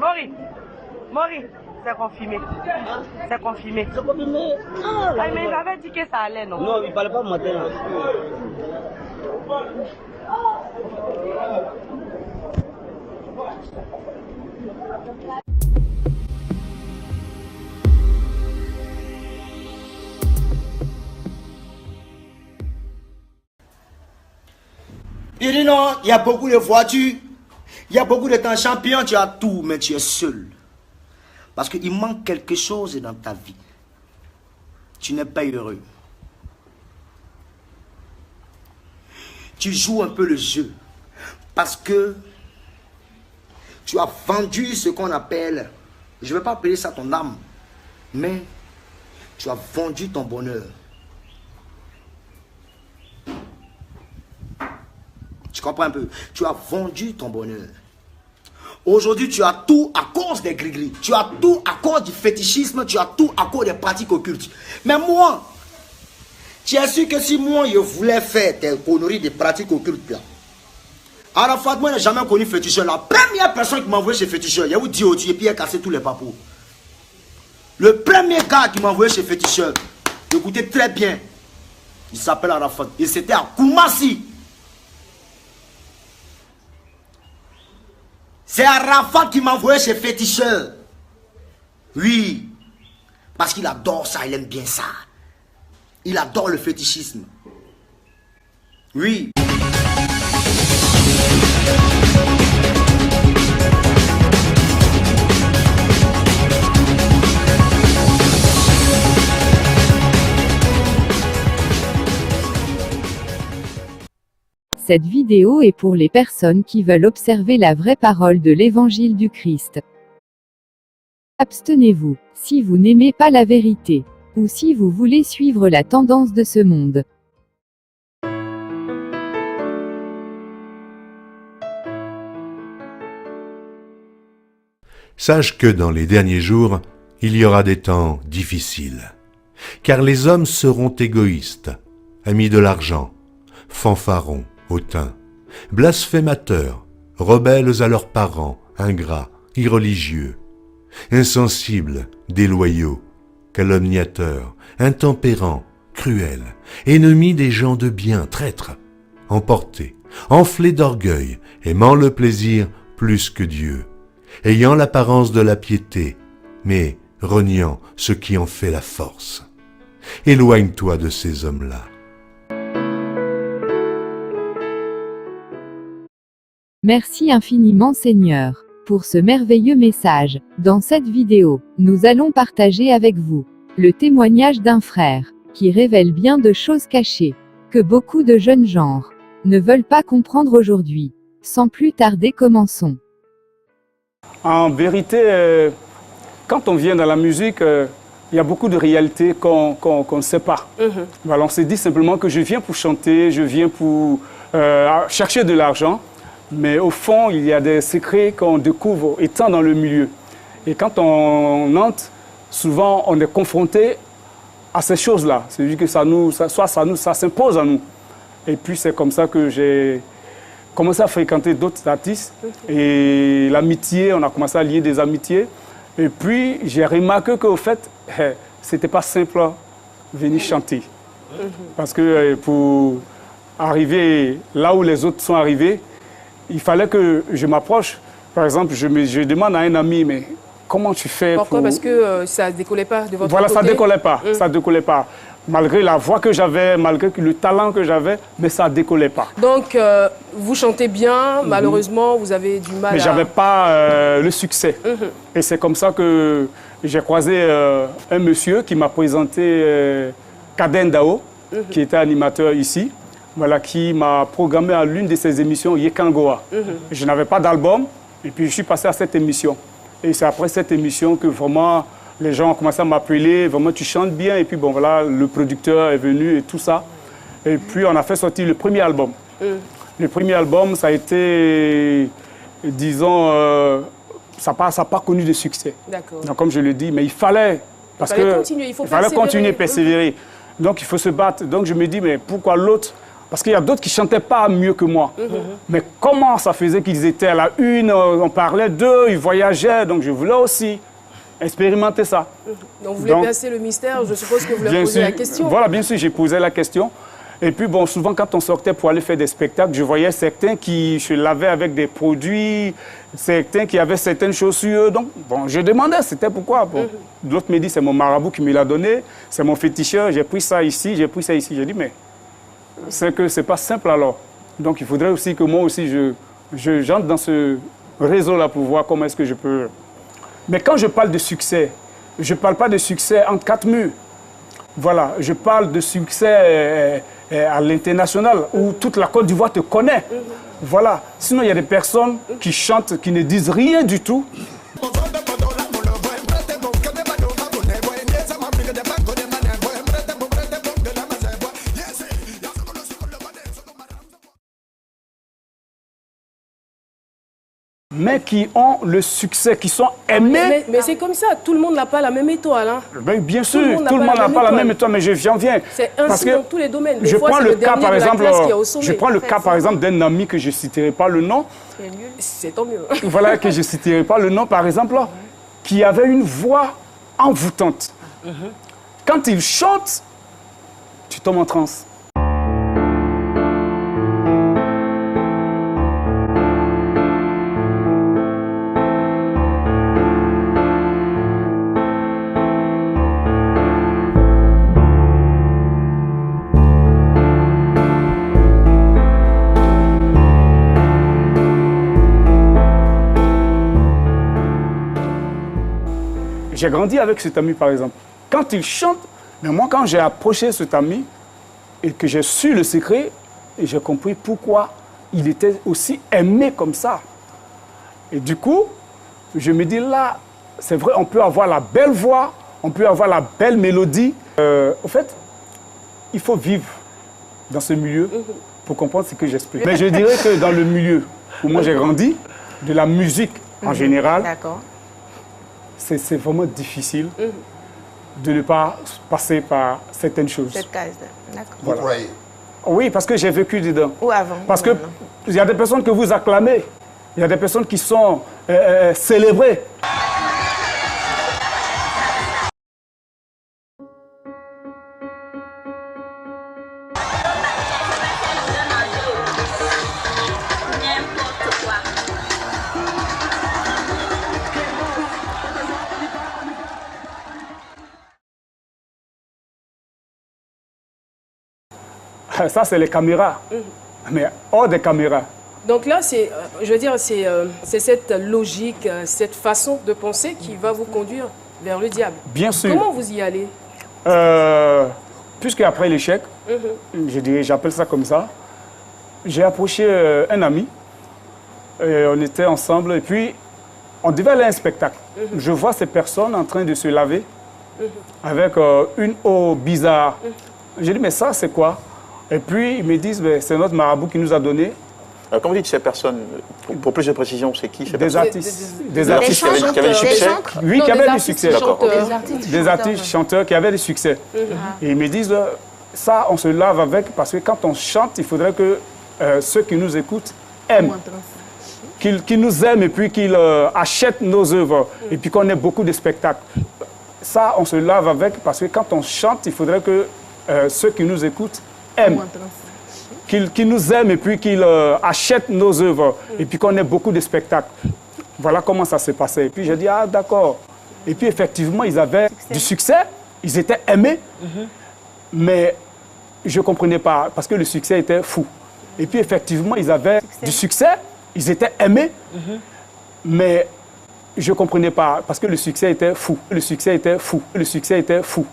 Mori, Mori, c'est confirmé. C'est confirmé. C'est confirmé. Ah, ah, mais il avait dit que ça allait, non? Non, il ne parlait pas matin. Là. Il dit non, il y a beaucoup de voitures, il y a beaucoup de temps champion, tu as tout, mais tu es seul. Parce qu'il manque quelque chose dans ta vie. Tu n'es pas heureux. Tu joues un peu le jeu. Parce que tu as vendu ce qu'on appelle, je ne vais pas appeler ça ton âme, mais tu as vendu ton bonheur. Tu comprends un peu? Tu as vendu ton bonheur. Aujourd'hui, tu as tout à cause des gris-gris. Tu as tout à cause du fétichisme. Tu as tout à cause des pratiques occultes. Mais moi, tu es sûr que si moi, je voulais faire tes conneries des pratiques occultes là, Arafat, moi, je n'ai jamais connu féticheur. La première personne qui m'a envoyé chez féticheur, il a dit Dieu, et puis il a cassé tous les papous. Le premier gars qui m'a envoyé chez féticheur, écoutez très bien, il s'appelle Arafat. Et c'était à Koumassi. C'est Arafat qui m'a envoyé chez féticheur. Oui. Parce qu'il adore ça, il aime bien ça. Il adore le fétichisme. Oui. Cette vidéo est pour les personnes qui veulent observer la vraie parole de l'évangile du Christ. Abstenez-vous, si vous n'aimez pas la vérité, ou si vous voulez suivre la tendance de ce monde. Sache que dans les derniers jours, il y aura des temps difficiles. Car les hommes seront égoïstes, amis de l'argent, fanfarons, hautains, blasphémateurs, rebelles à leurs parents, ingrats, irreligieux, insensibles, déloyaux, calomniateurs, intempérants, cruels, ennemis des gens de bien, traîtres, emportés, enflés d'orgueil, aimant le plaisir plus que Dieu, ayant l'apparence de la piété, mais reniant ce qui en fait la force. Éloigne-toi de ces hommes-là. Merci infiniment Seigneur, pour ce merveilleux message. Dans cette vidéo, nous allons partager avec vous le témoignage d'un frère, qui révèle bien de choses cachées, que beaucoup de jeunes genres ne veulent pas comprendre aujourd'hui. Sans plus tarder, commençons. En vérité, quand on vient dans la musique, il y a beaucoup de réalités qu'on ne sait pas. Voilà, on s'est dit simplement que je viens pour chanter, je viens pour chercher de l'argent. Mais au fond, il y a des secrets qu'on découvre étant dans le milieu. Et quand on entre, souvent on est confronté à ces choses-là. C'est-à-dire que ça s'impose à nous. Et puis c'est comme ça que j'ai commencé à fréquenter d'autres artistes. Et l'amitié, on a commencé à lier des amitiés. Et puis j'ai remarqué qu'au fait, c'était pas simple de venir chanter. Parce que pour arriver là où les autres sont arrivés, il fallait que je m'approche. Par exemple, je demande à un ami, mais comment tu fais Pourquoi? Parce que ça ne décollait pas de votre côté. Voilà, ça ne décollait pas. Ça décollait pas. Malgré la voix que j'avais, malgré le talent que j'avais, mais ça ne décollait pas. Donc, vous chantez bien, malheureusement, vous avez du mal mais je n'avais pas le succès. Et c'est comme ça que j'ai croisé un monsieur qui m'a présenté Kaden Dao, qui était animateur ici. Voilà, qui m'a programmé à l'une de ses émissions, Yekangoa. Je n'avais pas d'album, et puis je suis passé à cette émission. Et c'est après cette émission que vraiment les gens ont commencé à m'appeler, vraiment tu chantes bien, et puis bon voilà, le producteur est venu et tout ça. Et puis on a fait sortir le premier album. Le premier album, ça a été, disons, ça n'a pas connu de succès. Donc comme je le dis, mais il fallait, continuer, il fallait continuer, persévérer. Donc il faut se battre. Donc je me dis, mais pourquoi l'autre Parce qu'il y a d'autres qui ne chantaient pas mieux que moi. Mais comment ça faisait qu'ils étaient à la une, on parlait d'eux, ils voyageaient, donc je voulais aussi expérimenter ça. Donc vous voulez percer le mystère, je suppose que vous leur posez la question. Voilà, bien sûr, j'ai posé la question. Et puis, bon, souvent, quand on sortait pour aller faire des spectacles, je voyais certains qui se lavaient avec des produits, certains qui avaient certaines choses sur eux. Donc, bon, je demandais, c'était pourquoi. Bon, l'autre me dit, c'est mon marabout qui me l'a donné, c'est mon féticheur, j'ai pris ça ici, j'ai pris ça ici. J'ai dit, mais c'est que c'est pas simple alors. Donc, il faudrait aussi que moi aussi, j'entre dans ce réseau-là pour voir comment est-ce que je peux... Mais quand je parle de succès, je ne parle pas de succès entre quatre murs. Voilà, je parle de succès à l'international, où toute la Côte d'Ivoire te connaît. Voilà. Sinon, il y a des personnes qui chantent, qui ne disent rien du tout. Mais qui ont le succès, qui sont aimés. Mais c'est comme ça, tout le monde n'a pas la même étoile. Hein. Ben, bien sûr, tout le monde n'a pas la même étoile, mais j'en viens. C'est ainsi dans tous les domaines. Je prends le cas, par exemple, d'un ami que je ne citerai pas le nom. C'est tant mieux. Voilà, que je ne citerai pas le nom, par exemple, qui avait une voix envoûtante. Quand il chante, tu tombes en transe. J'ai grandi avec cet ami, par exemple. Quand il chante, mais moi, quand j'ai approché cet ami et que j'ai su le secret, j'ai compris pourquoi il était aussi aimé comme ça. Et du coup, je me dis là, c'est vrai, on peut avoir la belle voix, on peut avoir la belle mélodie. Au fait, il faut vivre dans ce milieu pour comprendre ce que j'explique. Mais je dirais que dans le milieu où moi j'ai grandi, de la musique en général, c'est vraiment difficile de ne pas passer par certaines choses. Cette case, d'accord. Voilà. Vous croyez? Oui, parce que j'ai vécu dedans. Ou avant. Parce qu'il y a des personnes que vous acclamez, il y a des personnes qui sont célébrées. Ça, c'est les caméras. Mais hors des caméras. Donc là, je veux dire, c'est cette logique, cette façon de penser qui va vous conduire vers le diable. Bien sûr. Comment vous y allez? Puisque après l'échec, j'appelle ça comme ça, j'ai approché un ami. On était ensemble et puis on devait aller à un spectacle. Je vois ces personnes en train de se laver avec une eau bizarre. J'ai dit, mais ça, c'est quoi? Et puis, ils me disent, c'est notre marabout qui nous a donné. Alors, quand vous dites ces personnes, pour plus de précision, c'est qui ces personnes? Des artistes qui avaient du succès? Oui, qui avaient du succès. Des artistes chanteurs qui avaient du succès. Et ils me disent, ça, on se lave avec, parce que quand on chante, il faudrait que ceux qui nous écoutent aiment. Qu'ils nous aiment et puis qu'ils achètent nos œuvres. Et puis qu'on ait beaucoup de spectacles. Ça, on se lave avec, parce que quand on chante, il faudrait que ceux qui nous écoutent aiment. Qu'ils nous aiment et puis qu'ils achètent nos œuvres. Et puis qu'on ait beaucoup de spectacles. Voilà comment ça s'est passé. Et puis j'ai dit, ah d'accord. Et puis effectivement, ils avaient du succès. Ils étaient aimés. Mais je ne comprenais pas, parce que le succès était fou. Et puis effectivement, ils avaient du succès. Ils étaient aimés. Mais je ne comprenais pas, parce que le succès était fou. Le succès était fou. Le succès était fou.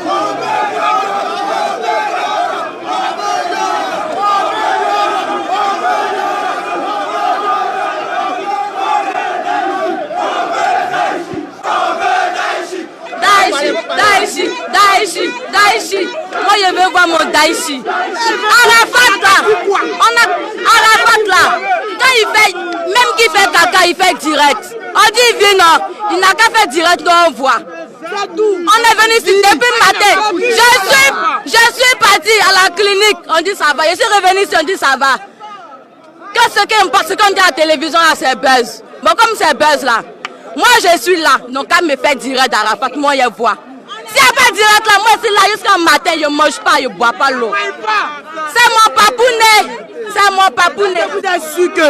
Oh, voir mon Daïchi. Arafat là, Arafat là, quand il fait, même qu'il fait caca, il fait direct. On dit il vient, non, il n'a qu'à faire direct, donc on voit. On est venu ici depuis le matin. Je suis parti à la clinique, on dit ça va. Je suis revenu ici, on dit ça va. Que ce qu'on dit à la télévision là, c'est buzz. Bon, comme c'est buzz là, moi je suis là, donc quand me fait direct d'Arafat, moi je vois. S'il n'y a pas direct là, moi je suis là jusqu'à matin, je ne mange pas, je ne bois pas l'eau. C'est mon papounet. C'est mon papounet. Vous êtes sûr que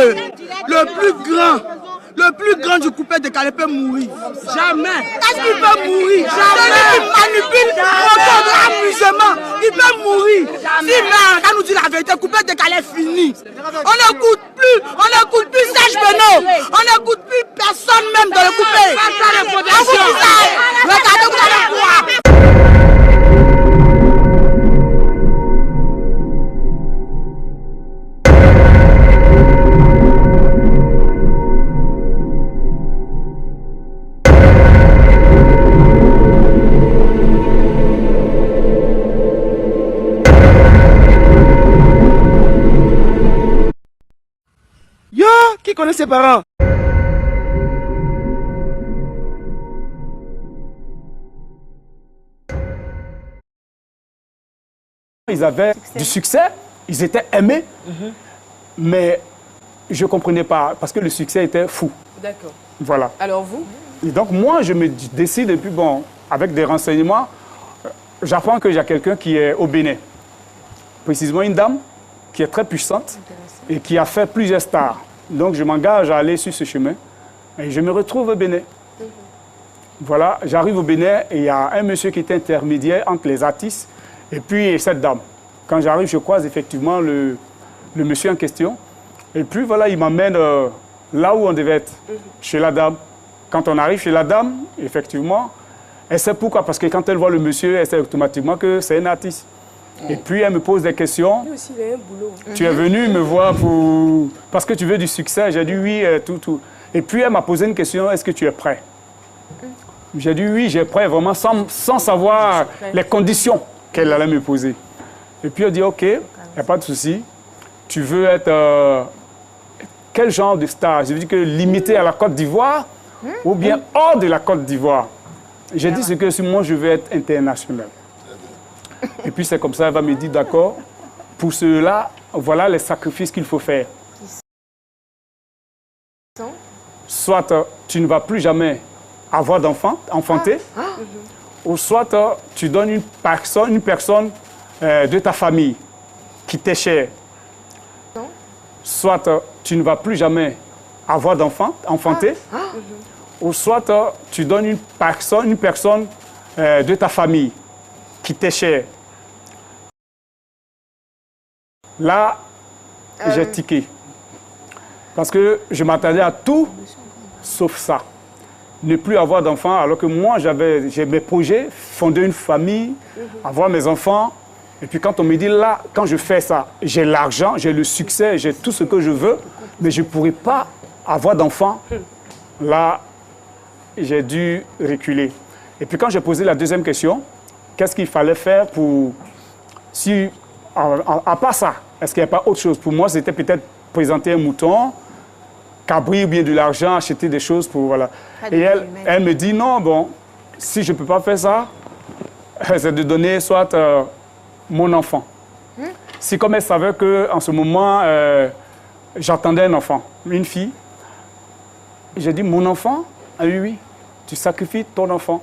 le plus grand du coupé de Calais peut mourir? Jamais. Est-ce qu'il peut mourir? Jamais. Celui qui manipule autour de l'amusement, il peut mourir. Si Mara nous dit la vérité, coupé de Calais fini. On n'écoute plus Serge Benoît. On n'écoute plus personne même dans le coupé. Regardez, vous allez voir. Qui connaît ses parents? Ils avaient du succès, ils étaient aimés, mais je ne comprenais pas, parce que le succès était fou. D'accord. Voilà. Alors vous? Et donc moi, je me décide, et puis bon, avec des renseignements, j'apprends que j'ai quelqu'un qui est au Bénin. Précisément une dame qui est très puissante et qui a fait plusieurs stars. Donc je m'engage à aller sur ce chemin et je me retrouve au Bénin. Voilà, j'arrive au Bénin et il y a un monsieur qui est intermédiaire entre les artistes et puis cette dame. Quand j'arrive, je croise effectivement le monsieur en question. Et puis voilà, il m'amène là où on devait être, chez la dame. Quand on arrive chez la dame, effectivement, elle sait pourquoi. Parce que quand elle voit le monsieur, elle sait automatiquement que c'est un artiste. Et puis elle me pose des questions. Lui aussi, il a un boulot. Tu es venu me voir parce que tu veux du succès. J'ai dit oui, tout. Et puis elle m'a posé une question, est-ce que tu es prêt? J'ai dit oui, j'ai prêt, vraiment sans savoir les conditions qu'elle allait me poser. Et puis elle dit ok, il n'y a pas de souci. Tu veux être quel genre de star? Je veux dire que limité à la Côte d'Ivoire ou bien hors de la Côte d'Ivoire? J'ai dit ce que si moi je veux être international. Et puis c'est comme ça, elle va me dire, d'accord, pour cela, voilà les sacrifices qu'il faut faire. Soit tu ne vas plus jamais avoir d'enfant, enfanter, ou soit tu donnes une personne de ta famille qui t'est chère. Soit tu ne vas plus jamais avoir d'enfant, enfanter, ou soit tu donnes une personne de ta famille qui t'est cher. Là, j'ai tiqué. Parce que je m'attendais à tout, sauf ça. Ne plus avoir d'enfants, alors que moi, j'ai mes projets, fonder une famille, avoir mes enfants. Et puis quand on me dit, là, quand je fais ça, j'ai l'argent, j'ai le succès, j'ai tout ce que je veux, mais je ne pourrai pas avoir d'enfants. Là, j'ai dû reculer. Et puis quand j'ai posé la deuxième question, qu'est-ce qu'il fallait faire pour... Si, à part ça, est-ce qu'il n'y a pas autre chose? Pour moi, c'était peut-être présenter un mouton, cabri ou bien de l'argent, acheter des choses pour... Voilà. Et elle me dit, non, bon, si je ne peux pas faire ça, c'est de donner soit mon enfant. Si comme elle savait qu'en ce moment, j'attendais un enfant, une fille, j'ai dit, mon enfant? Ah oui, tu sacrifies ton enfant.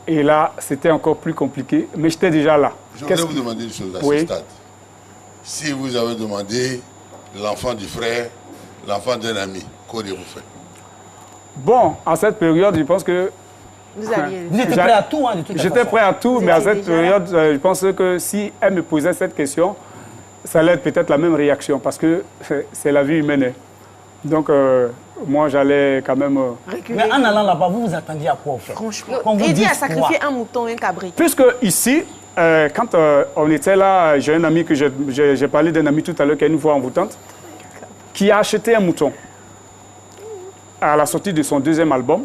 Et là, c'était encore plus compliqué, mais j'étais déjà là. Je voudrais vous demander une chose à ce stade. Si vous avez demandé l'enfant du frère, l'enfant d'un ami, qu'auriez-vous fait? Bon, à cette période, je pense que... Vous étiez prêt à tout, hein, de toute façon. J'étais prêt à tout, mais à cette période, je pense que si elle me posait cette question, ça allait être peut-être la même réaction, parce que c'est la vie humaine. Donc, moi, j'allais quand même... Mais en allant là-bas, vous vous attendiez à quoi, au fait? Franchement. Il dit à sacrifier un mouton, un cabri. Puisque ici, quand on était là, j'ai un ami que j'ai parlé d'un ami tout à l'heure qui a une voix envoûtante, qui a acheté un mouton à la sortie de son deuxième album.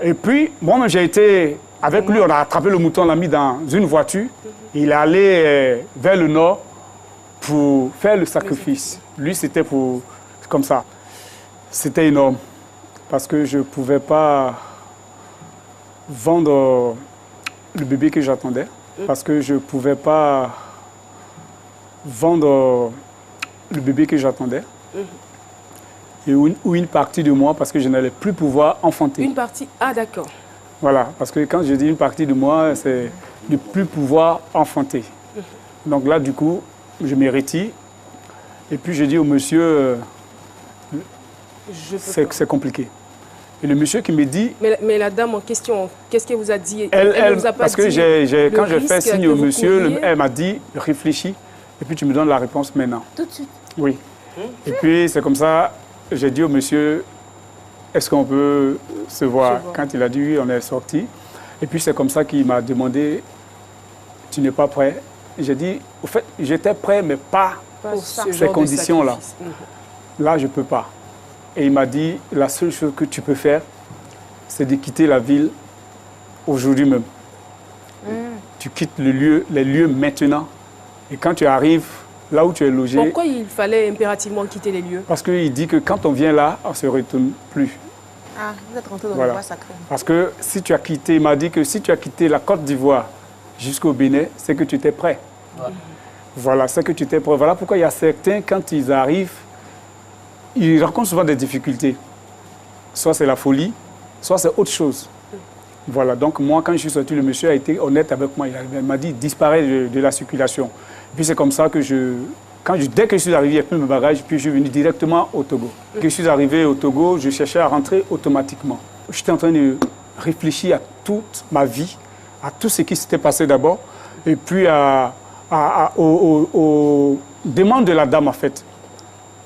Et puis, moi, j'ai été Avec lui, on a attrapé le mouton, on l'a mis dans une voiture. Il est allé vers le nord pour faire le sacrifice. Lui, c'était pour... comme ça. C'était énorme. Parce que je ne pouvais pas vendre le bébé que j'attendais. Parce que je ne pouvais pas vendre le bébé que j'attendais. Et ou une partie de moi, parce que je n'allais plus pouvoir enfanter. Une partie, ah d'accord. Voilà, parce que quand je dis une partie de moi, c'est de ne plus pouvoir enfanter. Donc là, du coup, je me retire. Et puis je dis au monsieur, c'est compliqué. Et le monsieur qui me dit... Mais la dame en question, qu'est-ce qu'elle vous a dit? Elle vous a pas parce que dit quand je fais signe au monsieur, courriez. elle m'a dit, réfléchis, et puis tu me donnes la réponse maintenant. Tout de suite? Oui. Et puis c'est comme ça, j'ai dit au monsieur, est-ce qu'on peut se voir? Quand il a dit oui, on est sorti. Et puis c'est comme ça qu'il m'a demandé, tu n'es pas prêt? J'ai dit, au fait, j'étais prêt, mais pas pour ces conditions-là. Là, je ne peux pas. Et il m'a dit, la seule chose que tu peux faire, c'est de quitter la ville aujourd'hui même. Tu quittes les lieux maintenant. Et quand tu arrives là où tu es logé... Pourquoi il fallait impérativement quitter les lieux? Parce qu'il dit que quand on vient là, on ne se retourne plus. Ah, vous êtes rentré dans le bois sacré. Parce que si tu as quitté, il m'a dit que si tu as quitté la Côte d'Ivoire jusqu'au Bénin, c'est que tu étais prêt. Voilà, c'est que tu étais prêt. Voilà pourquoi il y a certains, quand ils arrivent, ils rencontrent souvent des difficultés. Soit c'est la folie, soit c'est autre chose. Voilà, donc moi, quand je suis sorti, le monsieur a été honnête avec moi. Il m'a dit, disparaît de la circulation. Et puis c'est comme ça que dès que je suis arrivé, il n'y a plus mes bagages, puis je suis venu directement au Togo. Quand je suis arrivé au Togo, je cherchais à rentrer automatiquement. J'étais en train de réfléchir à toute ma vie, à tout ce qui s'était passé d'abord, et puis aux demandes de la dame, en fait.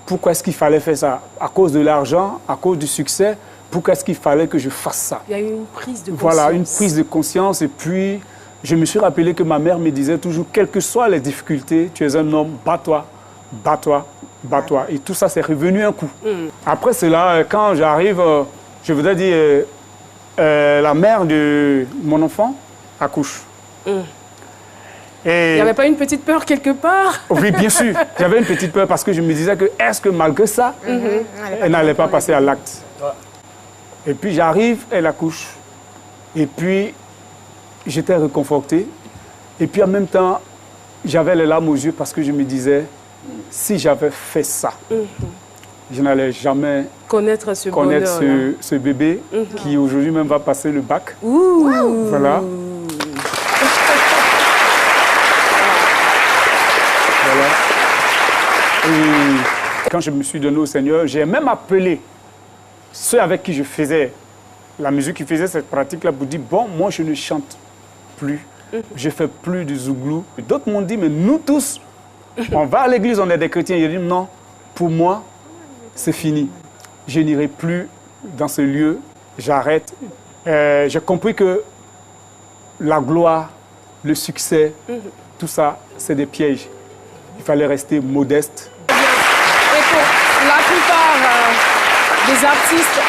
Pourquoi est-ce qu'il fallait faire ça? À cause de l'argent, à cause du succès? Pourquoi est-ce qu'il fallait que je fasse ça? Il y a eu une prise de conscience. Voilà, une prise de conscience. Et puis, je me suis rappelé que ma mère me disait toujours, quelles que soient les difficultés, tu es un homme, bats-toi, bats-toi, bats-toi. Et tout ça, c'est revenu un coup. Après cela, quand j'arrive, je voudrais dire, la mère de mon enfant accouche. Et il n'y avait pas une petite peur quelque part? Oui, bien sûr. J'avais une petite peur parce que je me disais que est-ce que malgré ça, elle n'allait pas passer à l'acte. Et puis j'arrive, elle accouche. Et puis j'étais réconforté. Et puis en même temps, j'avais les larmes aux yeux parce que je me disais, si j'avais fait ça, je n'allais jamais connaître ce bébé qui aujourd'hui même va passer le bac. Voilà. Et quand je me suis donné au Seigneur, j'ai même appelé ceux avec qui je faisais la musique, qui faisaient cette pratique-là, pour dire, bon, moi je ne chante plus, je ne fais plus du zouglou. D'autres m'ont dit, mais nous tous, on va à l'église, on est des chrétiens. J'ai dit, non, pour moi, c'est fini. Je n'irai plus dans ce lieu, j'arrête. J'ai compris que la gloire, le succès, tout ça, c'est des pièges. Il fallait rester modeste. Et pour la plupart des artistes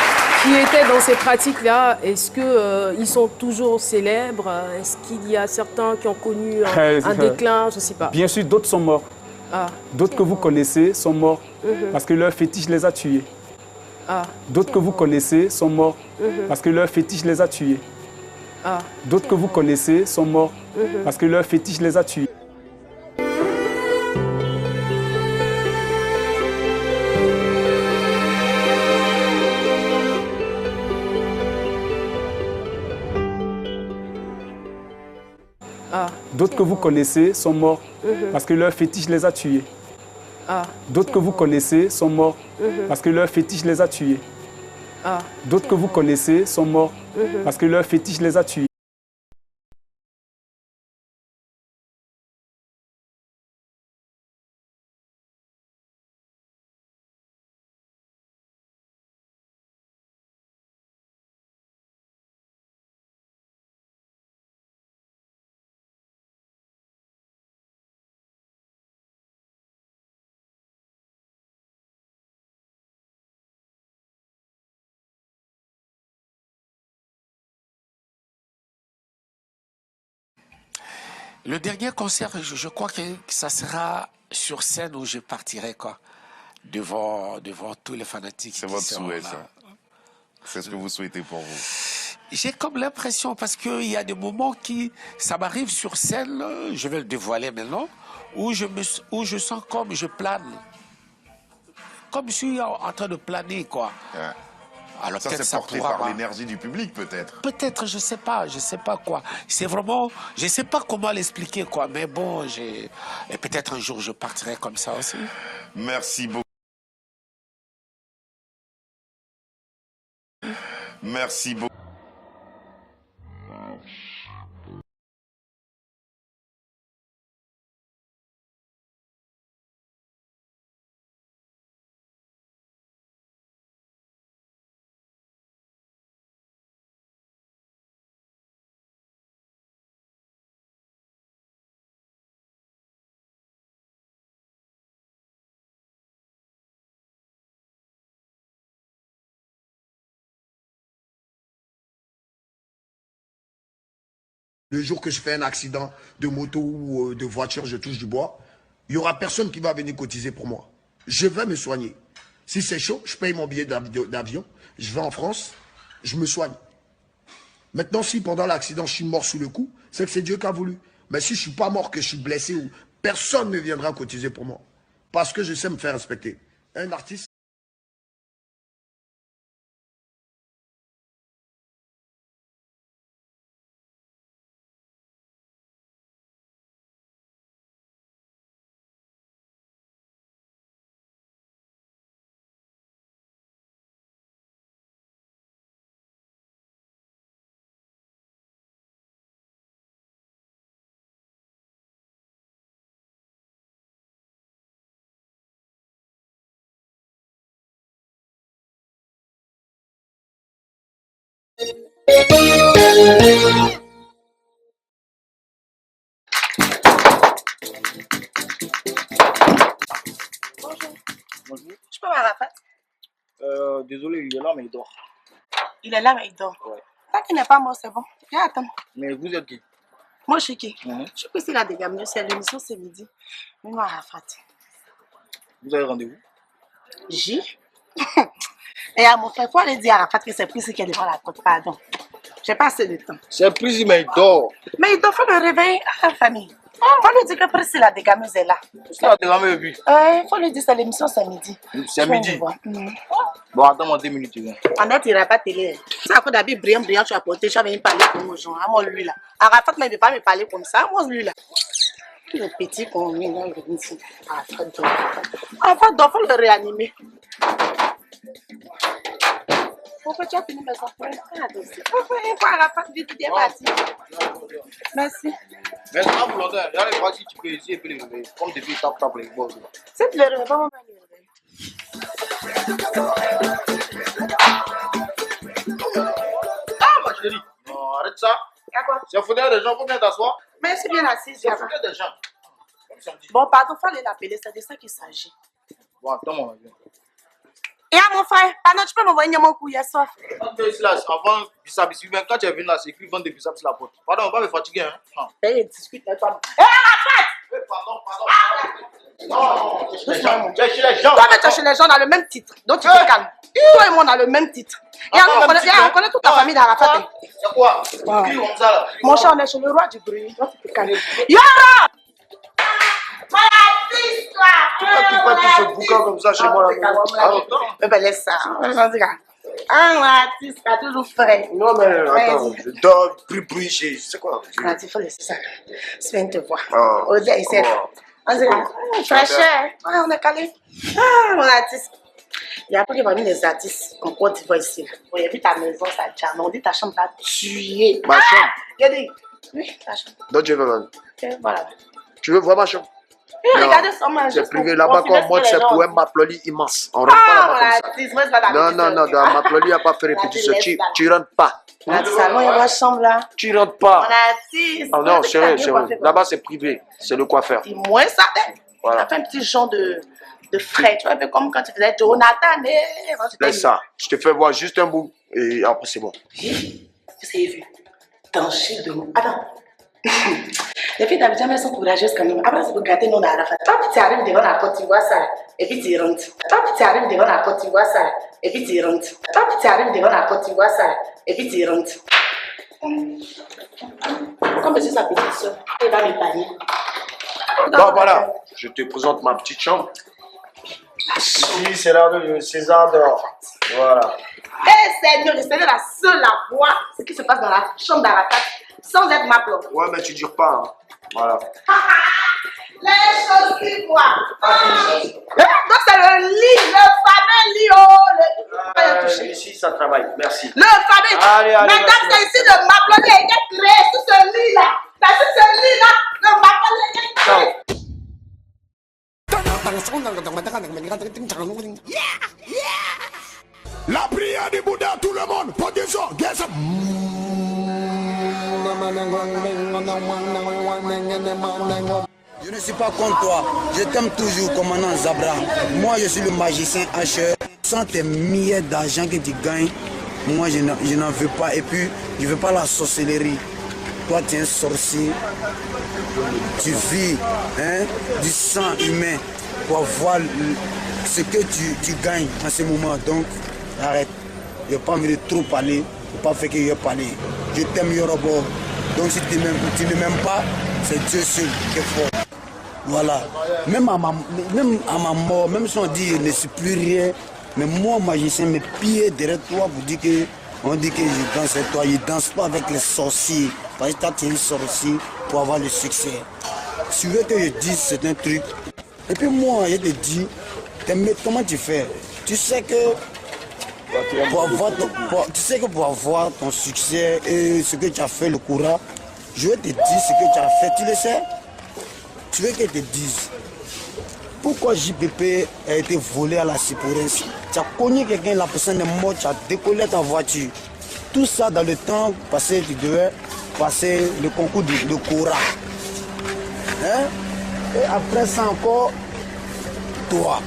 qui étaient dans ces pratiques-là, est-ce qu'ils sont toujours célèbres? Est-ce qu'il y a certains qui ont connu un déclin? Je ne sais pas. Bien sûr, d'autres sont morts. D'autres que vous connaissez sont morts parce que leur fétiche les a tués. D'autres que vous connaissez sont morts parce que leur fétiche les a tués. D'autres que vous connaissez sont morts parce que leur fétiche les a tués. D'autres que vous connaissez sont morts parce que leur fétiche les a tués. D'autres que vous connaissez sont morts parce que leur fétiche les a tués. D'autres que vous connaissez sont morts parce que leur fétiche les a tués. Le dernier concert, je crois que ça sera sur scène où je partirai, quoi. Devant tous les fanatiques. C'est votre souhait, ça. C'est ce que vous souhaitez pour vous. J'ai comme l'impression, parce qu'il y a des moments ça m'arrive sur scène, je vais le dévoiler maintenant, où je sens comme je plane. Comme je suis en train de planer, quoi. Ouais. Alors ça, c'est porté par l'énergie du public, peut-être. Peut-être, je sais pas quoi. C'est vraiment, je sais pas comment l'expliquer, quoi. Mais bon, et peut-être un jour je partirai comme ça aussi. Merci beaucoup. Merci beaucoup. Le jour que je fais un accident de moto ou de voiture, je touche du bois, il n'y aura personne qui va venir cotiser pour moi. Je vais me soigner. Si c'est chaud, je paye mon billet d'avion, je vais en France, je me soigne. Maintenant, si pendant l'accident, je suis mort sous le coup, c'est que c'est Dieu qui a voulu. Mais si je ne suis pas mort, que je suis blessé, personne ne viendra cotiser pour moi. Parce que je sais me faire respecter. Un artiste... Bonjour. Je peux voir Arafat? Désolé, il est là, mais il dort. Il est là, mais il dort. Ouais. Tant qu'il n'est pas mort, c'est bon. Viens, attends. Mais vous êtes qui? Moi, je suis qui? Je suis ici, là, des gamins. C'est l'émission, c'est midi. Mais moi, Arafat. Vous avez rendez-vous? J. Et à mon frère, il faut aller dire à Arafat que c'est Prissy qui est devant la côte. Pardon. J'ai pas assez de temps. C'est Prissy, mais il dort. Mais il doit faire le réveil à la famille. Il faut lui dire que Prissy, la dégameuse est là. C'est la dégameuse, oui. Il faut lui dire que l'émission, c'est midi. C'est midi. Bon, attends-moi 2 minutes. En net, il n'y aura pas de télé. C'est à cause d'habit brillant, tu as porté. Tu as venu parler comme aux gens. À moi, lui, là. Arafat, mais il ne veut pas me parler comme ça. Moi, lui, là. Le petit qu'on met là, il est ici. Arafat, donc. Arafat, donc, il faut le réanimer. Pourquoi tu as fini mes enfants? Il faut Arafat, vite, il est parti. Merci. Mais c'est pas volontaire. Il y a les voici, tu peux essayer et puis les réveiller. Comme depuis, tape les boss. Si tu les réveilles, pas, on va les réveiller. Ah, ma chérie. Non, arrête ça. Il y a quoi? C'est un fauteuil des gens, faut bien t'asseoir. Mais c'est bien assis. C'est un fauteuil des gens. Bon, pardon, il faut aller l'appeler, c'est de ça qu'il s'agit. Bon, attends-moi. Et à mon frère, pardon, tu peux m'envoyer mon coup hier soir. Quand tu es là, avant Bissap, quand tu es venu là, c'est écrit vendre des Bissap sur la porte. Pardon, on va me fatiguer. Hein. Il discute avec toi. Hé, Arafat! Pardon. Non, tu es chez les gens. Toi, tu es chez les gens, on a le même titre. Donc tu te calmes. Toi et moi, on a le même titre. Et on connaît toute la famille d'Arafat. C'est quoi? Mon cher, on est chez le roi du bruit. Donc tu te calmes. Yara! Pourquoi tu fais tout ce bouquin comme ça chez moi là? Ben laisse ça. Ah, l'artiste a toujours frais. Non, mais attends, je dors, bruit, c'est quoi? Il faut laisser ça. Je viens te voir. Au-delà, ici. On dit, fraîcheur. On est calé. Ah, mon artiste. Il y a pas parmi les artistes en Côte d'Ivoire ici. On a vu ta maison, ça charme. On dit ta chambre t'a tué. Ma chambre? Regardez. Oui, ta chambre. Donc tu veux voir? Voilà. Tu veux voir ma chambre? Regardez son manche. C'est privé là-bas comme moi, c'est pour un maploli immense. On rentre pas là-bas comme ça. Non, dans un maploli, il n'y a pas fait répétition. Tu rentres pas. Dans le salon, il y a ma chambre là. Tu rentres pas. Oh non, chérie. Là-bas, c'est privé. C'est le coiffeur. Dis-moi ça. Voilà. Tu as fait un petit genre de frais. Tu vois, un peu comme quand tu faisais Jonathan. Laisse ça. Je te fais voir juste un bout et après, c'est bon. Vous avez vu? Danger de moi. Attends. Les filles d'Abidjan, elles sont courageuses quand même. Après, c'est pour gâter nos Arafat. Toi, tu arrives devant la porte, tu vois ça, et puis tu rentres. Toi, tu arrives devant la porte, tu vois ça, et puis tu rentres. Toi, tu arrives devant la porte, tu vois ça, et puis tu rentres. Comme je suis sa petite soeur, elle va m'épargner. Bon, voilà, je te présente ma petite chambre. Ici, c'est là où César dort. Voilà. Eh Seigneur, je serai la seule à voir ce qui se passe dans la chambre d'Arafat sans être ma propre. Ouais, mais tu dures pas. Hein. Voilà. Les choses qui voient. Donc c'est le lit, le fameux lit. Ici, ça travaille. Merci. Le fameux. Allez, Maintenant, c'est ici de m'appeler et être créé sous ce lit-là. C'est sous ce lit-là de m'appeler et être créé. La prière du Bouddha, tout le monde, position, guess. Je ne suis pas contre toi, je t'aime toujours, commandant Zabra. Moi, je suis le magicien Asher. Sans tes milliers d'argent que tu gagnes, moi, je n'en veux pas. Et puis, je ne veux pas la sorcellerie. Toi, tu es un sorcier. Tu vis du sang humain pour voir ce que tu gagnes en ce moment. Donc, arrête. Je n'ai pas envie de trop parler. Il ne faut pas faire que je parle. Je t'aime, Yorobo. Donc, si tu ne m'aimes pas, c'est Dieu seul qui est fort. Voilà. Même à ma mort, même si on dit je ne suis plus rien, mais moi, magicien, mes pieds derrière toi vous dit que on dit que je danse avec toi. Je ne danse pas avec les sorciers. Parce que toi, tu es un sorcier pour avoir le succès. Si tu veux que je dise, c'est un truc. Et puis moi, je te dis, comment tu fais? Tu sais que pour avoir ton succès et ce que tu as fait, le courage, je vais te dire ce que tu as fait. Tu le sais? Tu veux que je te dise pourquoi JPP a été volé à la Cypresse? Tu as connu quelqu'un, la personne est morte, tu as décollé ta voiture. Tout ça dans le temps passé, tu devais passer le concours de Cora. Et après ça encore, toi,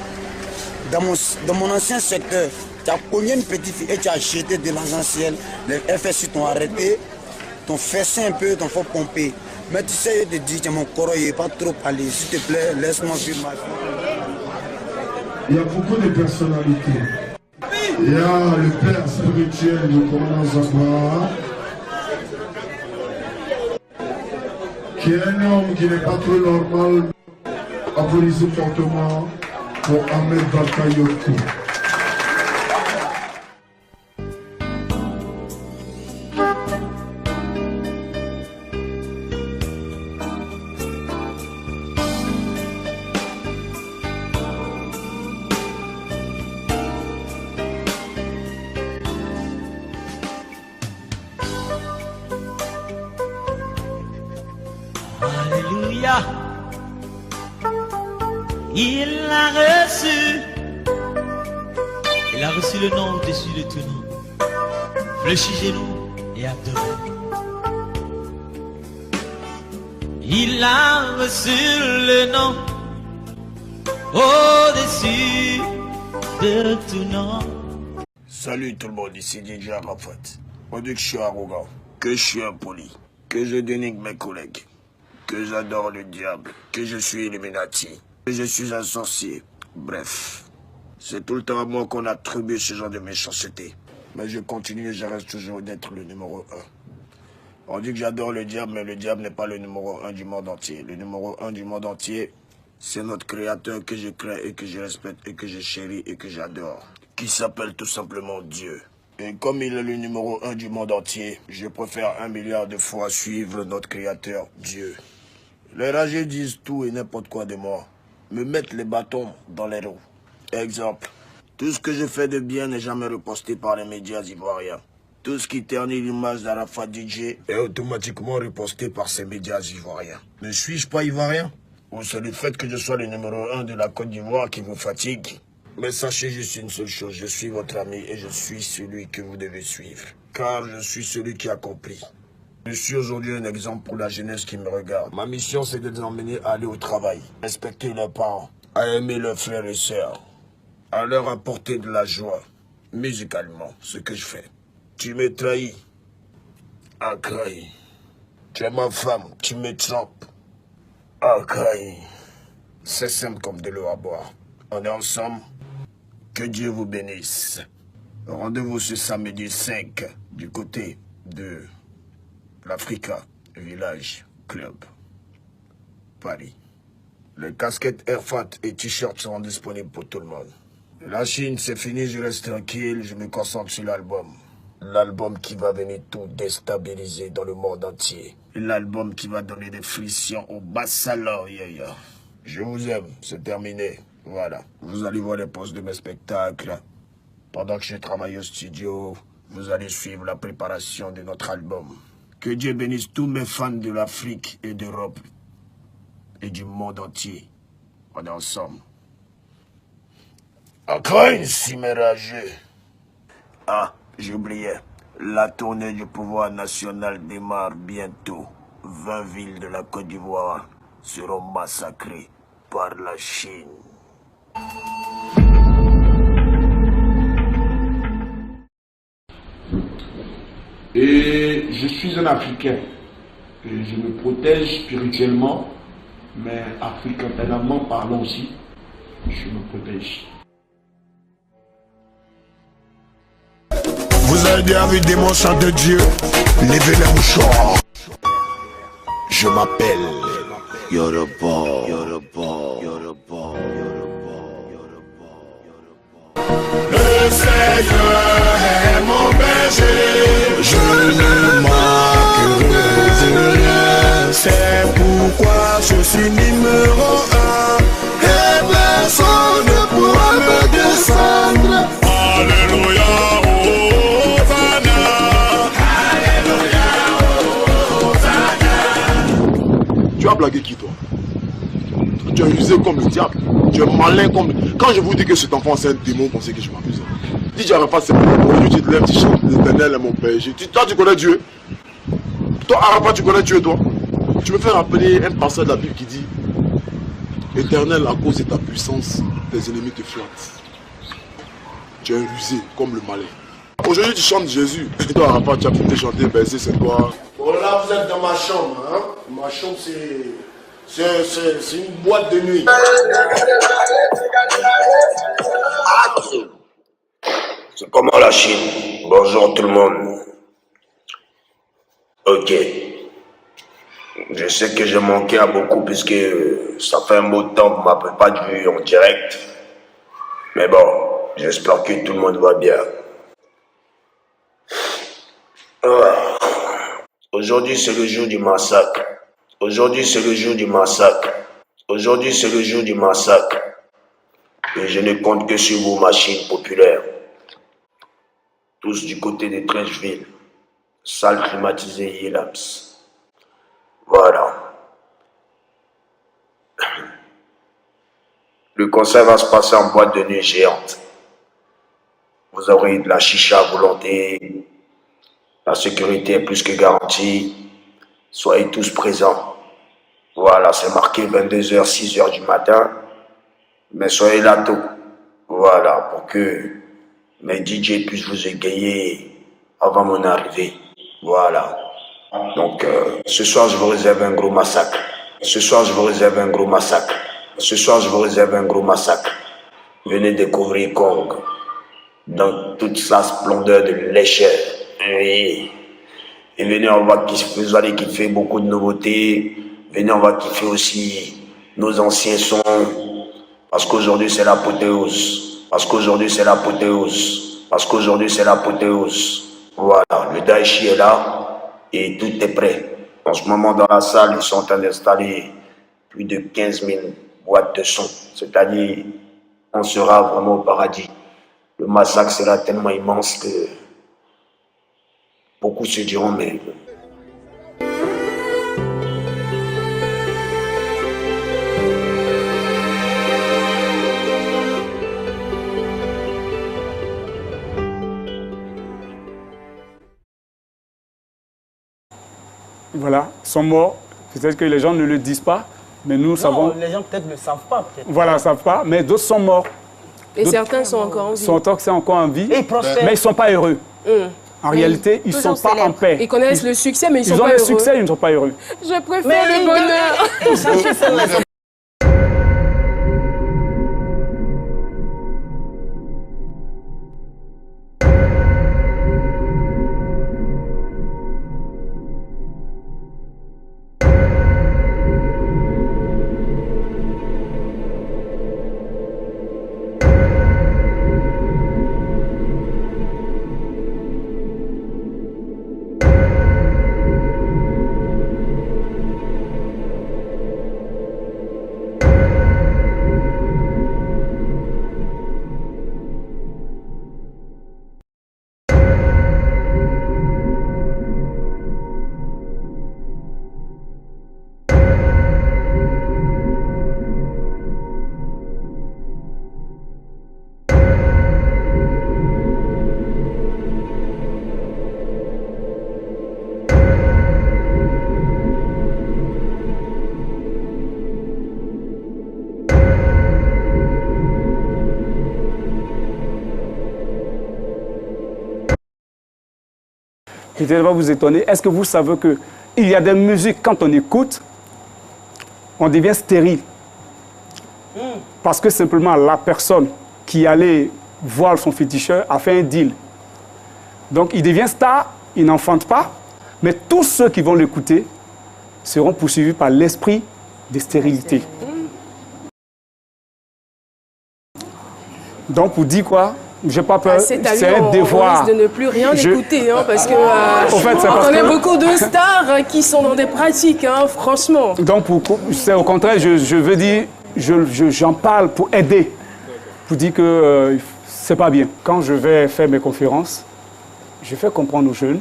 dans mon ancien secteur, tu as connu une petite fille et tu as jeté de l'essentiel. Les FSU t'ont arrêté, t'ont fessé un peu, t'ont fait pomper. Mais tu sais, je te dis, mon corps, il n'est pas trop parlé. S'il te plaît, laisse-moi vivre ma vie. Il y a beaucoup de personnalités. Il y a le père spirituel de commandant Zabra, qui est un homme qui n'est pas trop normal. Applaudissez fortement pour Ahmed Bakayoko. Alléluia. Il l'a reçu. Il a reçu le nom au-dessus de tout nom. Fléchis-nous et adore. Il a reçu le nom au-dessus de tout nom. Salut tout le monde, ici DJ Arafat. On dit que je suis arrogant, que je suis impoli, que je dénigre mes collègues, que j'adore le diable, que je suis Illuminati, que je suis un sorcier. Bref, c'est tout le temps à moi qu'on attribue ce genre de méchanceté. Mais je continue et je reste toujours d'être le numéro 1. On dit que j'adore le diable, mais le diable n'est pas le numéro 1 du monde entier. Le numéro 1 du monde entier, c'est notre créateur que je crains et que je respecte et que je chéris et que j'adore, qui s'appelle tout simplement Dieu. Et comme il est le numéro 1 du monde entier, je préfère 1 milliard de fois suivre notre créateur, Dieu. Les rageux disent tout et n'importe quoi de moi, me mettent les bâtons dans les roues. Exemple, tout ce que je fais de bien n'est jamais reposté par les médias ivoiriens. Tout ce qui ternit l'image d'Arafat DJ est automatiquement reposté par ces médias ivoiriens. Ne suis-je pas ivoirien? Ou c'est le fait que je sois le numéro 1 de la Côte d'Ivoire qui vous fatigue? Mais sachez juste une seule chose, je suis votre ami et je suis celui que vous devez suivre. Car je suis celui qui a compris. Je suis aujourd'hui un exemple pour la jeunesse qui me regarde. Ma mission, c'est de les emmener à aller au travail, respecter leurs parents, à aimer leurs frères et sœurs, à leur apporter de la joie, musicalement, ce que je fais. Tu me trahis, Akraï. Tu es ma femme, tu me trompes. Ok. C'est simple comme de l'eau à boire. On est ensemble. Que Dieu vous bénisse. Rendez-vous ce samedi 5 du côté de l'Africa, Village Club, Paris. Les casquettes Airfat et t-shirts seront disponibles pour tout le monde. La Chine, c'est fini, je reste tranquille, je me concentre sur l'album. L'album qui va venir tout déstabiliser dans le monde entier. L'album qui va donner des frictions au bas salon, yeah. Je vous aime, c'est terminé. Voilà. Vous allez voir les posts de mes spectacles. Pendant que je travaille au studio, vous allez suivre la préparation de notre album. Que Dieu bénisse tous mes fans de l'Afrique et d'Europe et du monde entier. On est ensemble. Encore une ciméragée. Ah, j'oubliais. La tournée du pouvoir national démarre bientôt. 20 villes de la Côte d'Ivoire seront massacrées par la Chine. Et je suis un Africain. Et je me protège spirituellement, mais africanement parlant aussi, je me protège. Vous avez bien vu des monstres de Dieu, levez les mouchoirs. Je m'appelle Yoruba. Le Seigneur est mon berger, je ne manquerai de rien. C'est pourquoi je suis numéro 1 et personne ne pourra me descendre. Alléluia. Tu as blagué qui, toi? Tu es usé comme le diable. Tu es malin comme... Quand je vous dis que cet enfant c'est un démon, pensez que je m'abuse. Dis tu Arafat, c'est mon Dieu, tu te lèves, tu chantes l'Éternel est mon berger. Toi, tu connais Dieu? Toi, Arafat, tu connais Dieu, toi? Tu me fais rappeler un passage de la Bible qui dit Éternel, à cause de ta puissance, tes ennemis te flattent. Tu es rusé comme le malin. Aujourd'hui, tu chantes Jésus. Et toi, Arafat, tu as pu te chanter, berger, c'est toi. Bon, là, vous êtes dans ma chambre, hein? Ma chambre, c'est une boîte de nuit. C'est comment la Chine? Bonjour tout le monde. Ok. Je sais que j'ai manqué à beaucoup puisque ça fait un bout de temps que vous ne m'avez pas vu en direct. Mais bon, j'espère que tout le monde va bien. Aujourd'hui, c'est le jour du massacre. Aujourd'hui, c'est le jour du massacre. Aujourd'hui, c'est le jour du massacre. Et je ne compte que sur vos machines populaires. Tous du côté de Trècheville. Salle climatisée Yelams. Voilà. Le concert va se passer en boîte de nuit géante. Vous aurez de la chicha à volonté. La sécurité est plus que garantie. Soyez tous présents. Voilà, c'est marqué 22h, 6h du matin. Mais soyez là tôt. Voilà, pour que mes DJ puissent vous égayer avant mon arrivée. Voilà. Donc, ce soir, je vous réserve un gros massacre. Ce soir, je vous réserve un gros massacre. Ce soir, je vous réserve un gros massacre. Venez découvrir Kong dans toute sa splendeur de lécheur. Oui. Et venez, vous allez kiffer beaucoup de nouveautés. Venez, on va kiffer aussi nos anciens sons. Parce qu'aujourd'hui, c'est l'apothéose. Parce qu'aujourd'hui, c'est l'apothéose. Parce qu'aujourd'hui, c'est l'apothéose. Voilà, le Daichi est là et tout est prêt. En ce moment, dans la salle, ils sont en train d'installer plus de 15 000 boîtes de son. C'est-à-dire, on sera vraiment au paradis. Le massacre sera tellement immense que beaucoup se diront, mais... Voilà, sont morts. Peut-être que les gens ne le disent pas, mais nous savons... Les gens peut-être ne le savent pas. Voilà, ne savent pas, mais d'autres sont morts. Et certains sont encore en vie. Sont encore en vie, Et ils prospèrent. mais ils ne sont pas heureux. En réalité, ils ne sont pas en paix. Ils connaissent le succès, mais ils sont pas heureux. Ils ont le succès, ils ne sont pas heureux. Je préfère le bonheur. Peut-être va vous étonner. Est-ce que vous savez qu'il y a des musiques, quand on écoute, on devient stérile. Parce que simplement la personne qui allait voir son féticheur a fait un deal. Donc il devient star, il n'enfante pas, mais tous ceux qui vont l'écouter seront poursuivis par l'esprit de stérilité. Donc pour dire quoi? J'ai pas peur, c'est un devoir. On risque de ne plus rien écouter, hein, parce que on a beaucoup de stars qui sont dans des pratiques, hein, franchement. Donc, c'est au contraire, je veux dire, j'en parle pour aider, pour dire que c'est pas bien. Quand je vais faire mes conférences, je fais comprendre aux jeunes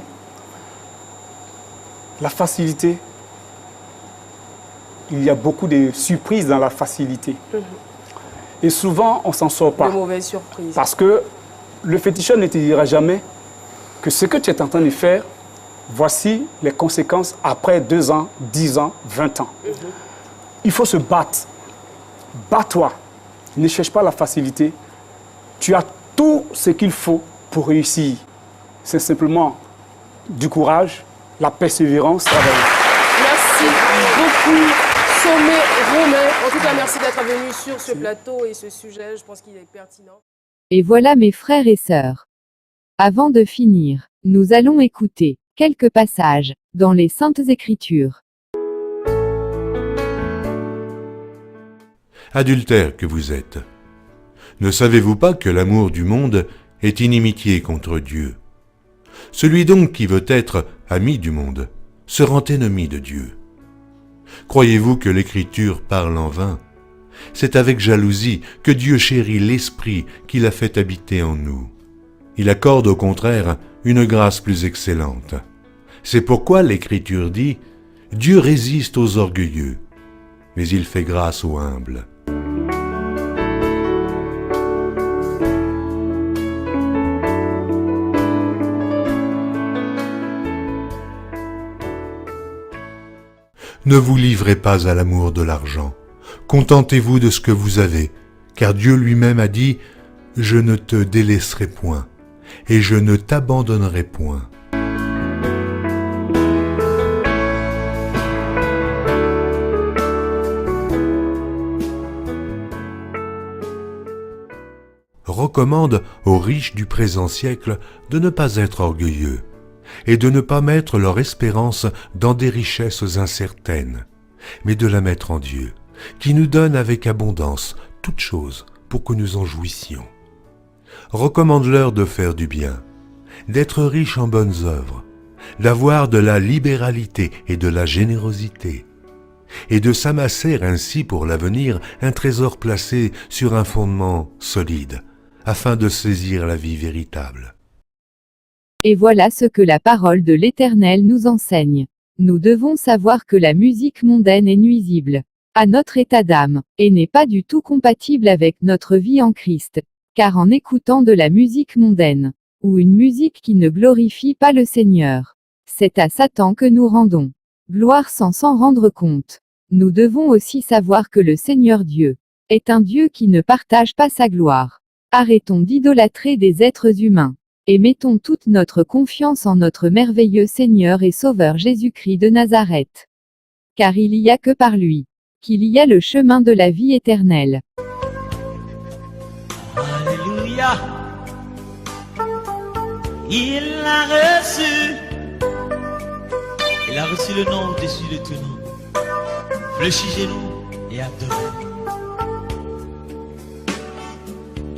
la facilité. Il y a beaucoup de surprises dans la facilité. Et souvent, on ne s'en sort pas. De mauvaises surprises. Parce que le féticheur ne te dira jamais que ce que tu es en train de faire, voici les conséquences après 2 ans, 10 ans, 20 ans. Il faut se battre. Bats-toi. Ne cherche pas la facilité. Tu as tout ce qu'il faut pour réussir. C'est simplement du courage, la persévérance, travailler. Merci beaucoup. Sommet Romain. En tout cas, merci d'être venu sur ce plateau et ce sujet. Je pense qu'il est pertinent. Et voilà mes frères et sœurs. Avant de finir, nous allons écouter quelques passages dans les Saintes Écritures. Adultères que vous êtes, ne savez-vous pas que l'amour du monde est inimitié contre Dieu? Celui donc qui veut être ami du monde se rend ennemi de Dieu. Croyez-vous que l'Écriture parle en vain? C'est avec jalousie que Dieu chérit l'Esprit qu'il a fait habiter en nous. Il accorde au contraire une grâce plus excellente. C'est pourquoi l'Écriture dit « Dieu résiste aux orgueilleux, mais il fait grâce aux humbles. » Ne vous livrez pas à l'amour de l'argent. Contentez-vous de ce que vous avez, car Dieu lui-même a dit « Je ne te délaisserai point, et je ne t'abandonnerai point. » Recommande aux riches du présent siècle de ne pas être orgueilleux, et de ne pas mettre leur espérance dans des richesses incertaines, mais de la mettre en Dieu, qui nous donne avec abondance toutes choses pour que nous en jouissions. Recommande-leur de faire du bien, d'être riches en bonnes œuvres, d'avoir de la libéralité et de la générosité, et de s'amasser ainsi pour l'avenir un trésor placé sur un fondement solide, afin de saisir la vie véritable. Et voilà ce que la parole de l'Éternel nous enseigne. Nous devons savoir que la musique mondaine est nuisible à notre état d'âme, et n'est pas du tout compatible avec notre vie en Christ, car en écoutant de la musique mondaine, ou une musique qui ne glorifie pas le Seigneur, c'est à Satan que nous rendons gloire sans s'en rendre compte. Nous devons aussi savoir que le Seigneur Dieu est un Dieu qui ne partage pas sa gloire. Arrêtons d'idolâtrer des êtres humains. Et mettons toute notre confiance en notre merveilleux Seigneur et Sauveur Jésus-Christ de Nazareth. Car il n'y a que par lui qu'il y a le chemin de la vie éternelle. Alléluia. Il l'a reçu. Il a reçu le nom au-dessus de tout nom. Fléchissez-nous et adorez.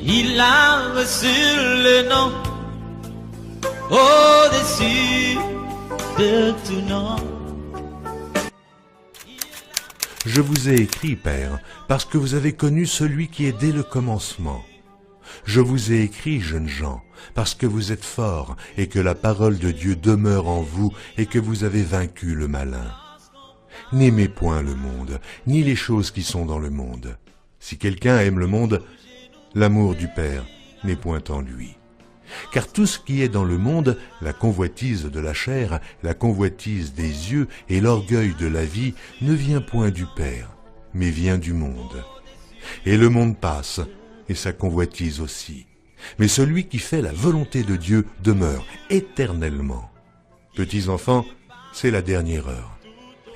Il a reçu le nom au-dessus de tout nom. Je vous ai écrit, Père, parce que vous avez connu celui qui est dès le commencement. Je vous ai écrit, jeunes gens, parce que vous êtes forts et que la parole de Dieu demeure en vous et que vous avez vaincu le malin. N'aimez point le monde, ni les choses qui sont dans le monde. Si quelqu'un aime le monde, l'amour du Père n'est point en lui. Car tout ce qui est dans le monde, la convoitise de la chair, la convoitise des yeux et l'orgueil de la vie, ne vient point du Père, mais vient du monde. Et le monde passe, et sa convoitise aussi. Mais celui qui fait la volonté de Dieu demeure éternellement. Petits enfants, c'est la dernière heure.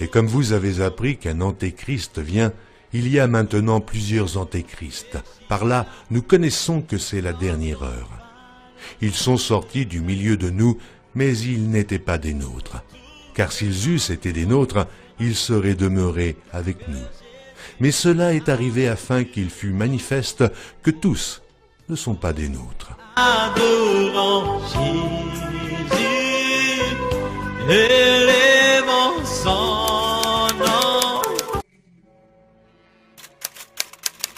Et comme vous avez appris qu'un antéchrist vient, il y a maintenant plusieurs antéchrists. Par là, nous connaissons que c'est la dernière heure. Ils sont sortis du milieu de nous, mais ils n'étaient pas des nôtres. Car s'ils eussent été des nôtres, ils seraient demeurés avec nous. Mais cela est arrivé afin qu'il fût manifeste que tous ne sont pas des nôtres. Adorons Jésus, élevons son nom.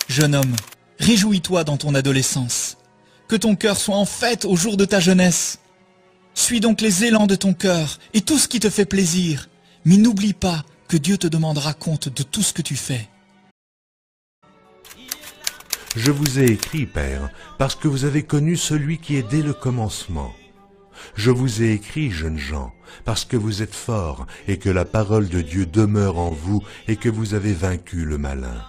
Jeune homme, réjouis-toi dans ton adolescence. Que ton cœur soit en fête au jour de ta jeunesse. Suis donc les élans de ton cœur et tout ce qui te fait plaisir. Mais n'oublie pas que Dieu te demandera compte de tout ce que tu fais. Je vous ai écrit, Père, parce que vous avez connu celui qui est dès le commencement. Je vous ai écrit, jeunes gens, parce que vous êtes forts et que la parole de Dieu demeure en vous et que vous avez vaincu le malin.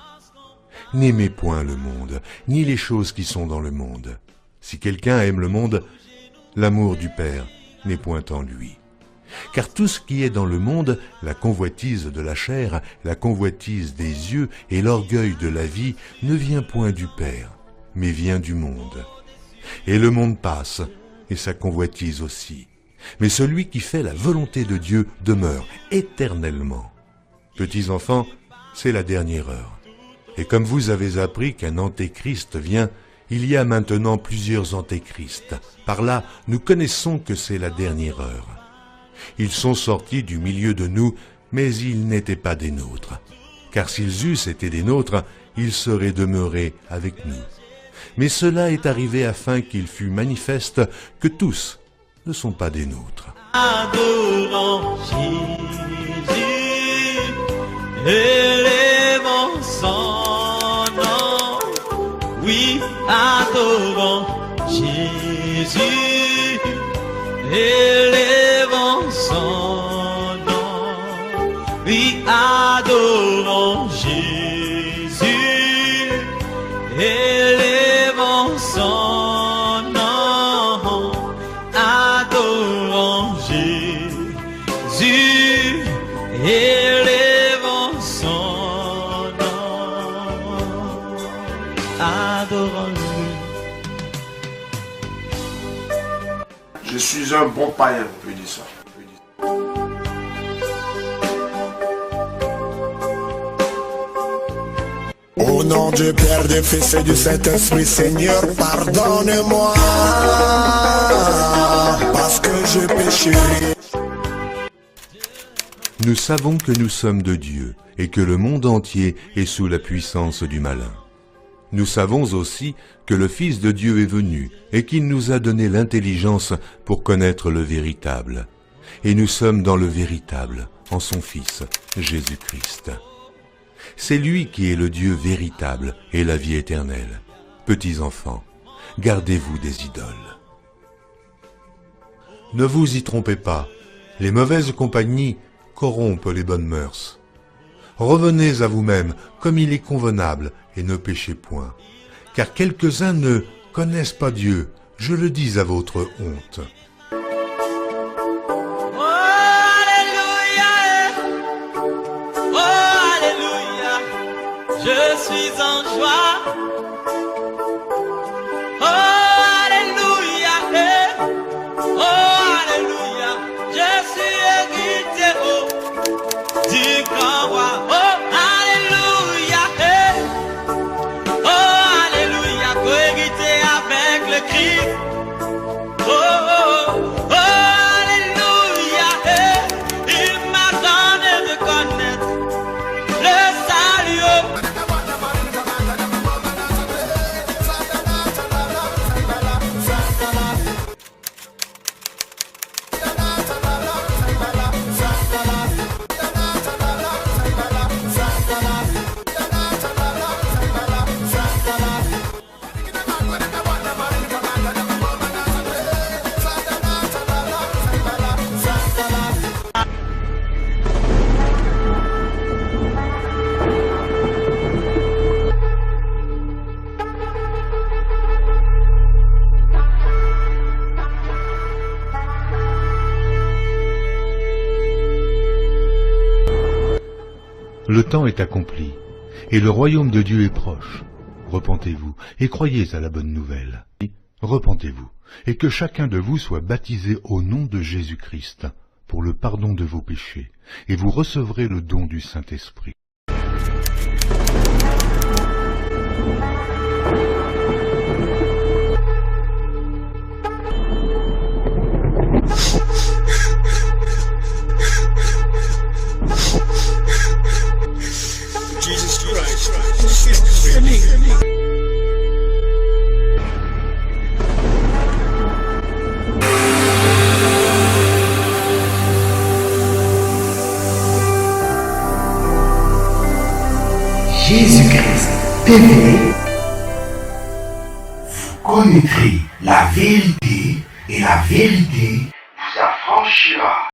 N'aimez point le monde, ni les choses qui sont dans le monde. Si quelqu'un aime le monde, l'amour du Père n'est point en lui. Car tout ce qui est dans le monde, la convoitise de la chair, la convoitise des yeux et l'orgueil de la vie, ne vient point du Père, mais vient du monde. Et le monde passe, et sa convoitise aussi. Mais celui qui fait la volonté de Dieu demeure éternellement. Petits enfants, c'est la dernière heure. Et comme vous avez appris qu'un antéchrist vient, il y a maintenant plusieurs antéchrists. Par là, nous connaissons que c'est la dernière heure. Ils sont sortis du milieu de nous, mais ils n'étaient pas des nôtres. Car s'ils eussent été des nôtres, ils seraient demeurés avec nous. Mais cela est arrivé afin qu'il fût manifeste que tous ne sont pas des nôtres. Adorons Jésus, élevons son nom. Oui, adorons Jésus, élevons son nom. Oui, adorons Jésus, élevons son nom. Adorons Jésus, élevons son nom. Adorons-le. Je suis un bon païen, on peut dire ça. Au nom du Père, du Fils et du Saint-Esprit, Seigneur, pardonne-moi, parce que je pécherai. Nous savons que nous sommes de Dieu et que le monde entier est sous la puissance du malin. Nous savons aussi que le Fils de Dieu est venu et qu'il nous a donné l'intelligence pour connaître le véritable. Et nous sommes dans le véritable, en son Fils, Jésus-Christ. C'est lui qui est le Dieu véritable et la vie éternelle. Petits enfants, gardez-vous des idoles. Ne vous y trompez pas, les mauvaises compagnies corrompent les bonnes mœurs. Revenez à vous-même comme il est convenable et ne péchez point. Car quelques-uns ne connaissent pas Dieu, je le dis à votre honte. Je suis en joie. Oh, alléluia. Oh, alléluia. Je suis hérité du grand roi. Oh, alléluia. Oh, alléluia. Co-hérité avec le Christ. Oh, oh, oh, alléluia. Il m'a donné de connaître le salut. Le temps est accompli, et le royaume de Dieu est proche. Repentez-vous, et croyez à la bonne nouvelle. Repentez-vous, et que chacun de vous soit baptisé au nom de Jésus-Christ, pour le pardon de vos péchés, et vous recevrez le don du Saint-Esprit. Jésus-Christ TV, vous connaîtrez la vérité et la vérité vous affranchira.